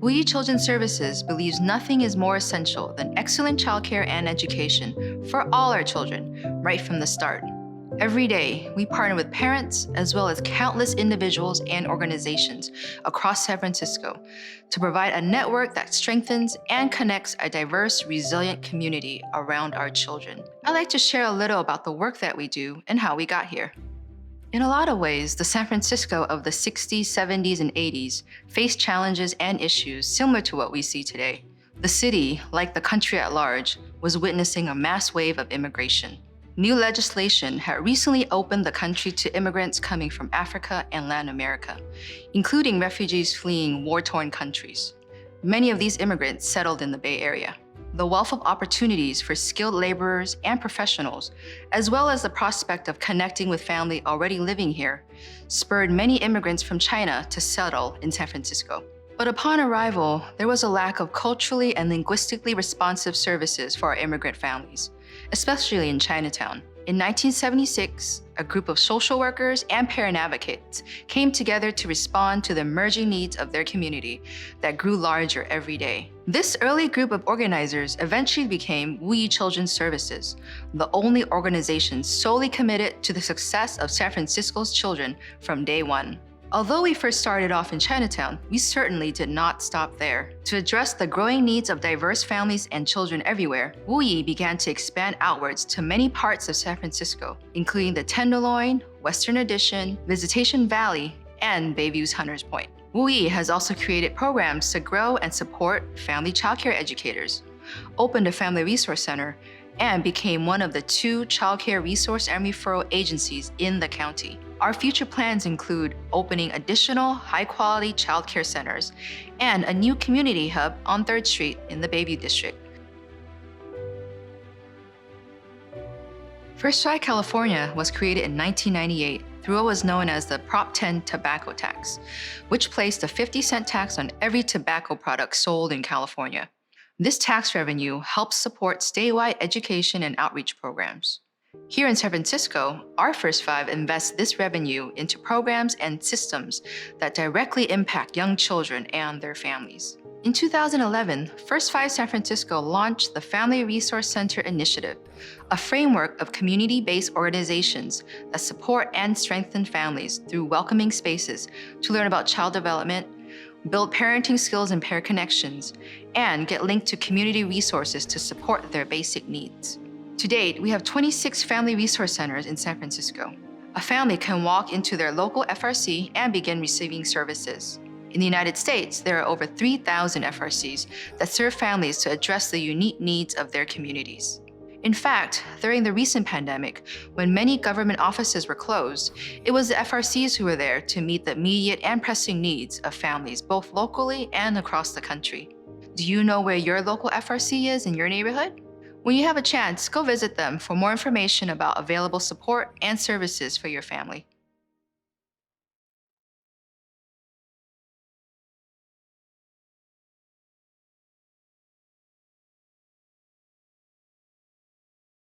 We Children's Services believes nothing is more essential than excellent childcare and education for all our children, right from the start. Every day, we partner with parents as well as countless individuals and organizations across San Francisco to provide a network that strengthens and connects a diverse, resilient community around our children. I'd like to share a little about the work that we do and how we got here. In a lot of ways, the San Francisco of the 60s, 70s, and 80s faced challenges and issues similar to what we see today. The city, like the country at large, was witnessing a mass wave of immigration. New legislation had recently opened the country to immigrants coming from Africa and Latin America, including refugees fleeing war-torn countries. Many of these immigrants settled in the Bay Area. The wealth of opportunities for skilled laborers and professionals, as well as the prospect of connecting with family already living here, spurred many immigrants from China to settle in San Francisco. But upon arrival, there was a lack of culturally and linguistically responsive services for our immigrant families, especially in Chinatown. In 1976, a group of social workers and parent advocates came together to respond to the emerging needs of their community that grew larger every day. This early group of organizers eventually became We Children's Services, the only organization solely committed to the success of San Francisco's children from day one. Although we first started off in Chinatown, we certainly did not stop there. To address the growing needs of diverse families and children everywhere, WUI began to expand outwards to many parts of San Francisco, including the Tenderloin, Western Addition, Visitation Valley, and Bayview's Hunters Point. WUI has also created programs to grow and support family childcare educators, opened a family resource center, and became one of the 2 childcare resource and referral agencies in the county. Our future plans include opening additional high-quality childcare centers and a new community hub on 3rd Street in the Bayview District. First Try California was created in 1998 through what was known as the Prop 10 tobacco tax, which placed a 50-cent tax on every tobacco product sold in California. This tax revenue helps support statewide education and outreach programs. Here in San Francisco, our First Five invests this revenue into programs and systems that directly impact young children and their families. In 2011, First Five San Francisco launched the Family Resource Center Initiative, a framework of community-based organizations that support and strengthen families through welcoming spaces to learn about child development, build parenting skills and pair connections, and get linked to community resources to support their basic needs. To date, we have 26 family resource centers in San Francisco. A family can walk into their local FRC and begin receiving services. In the United States, there are over 3,000 FRCs that serve families to address the unique needs of their communities. In fact, during the recent pandemic, when many government offices were closed, it was the FRCs who were there to meet the immediate and pressing needs of families, both locally and across the country. Do you know where your local FRC is in your neighborhood? When you have a chance, go visit them for more information about available support and services for your family.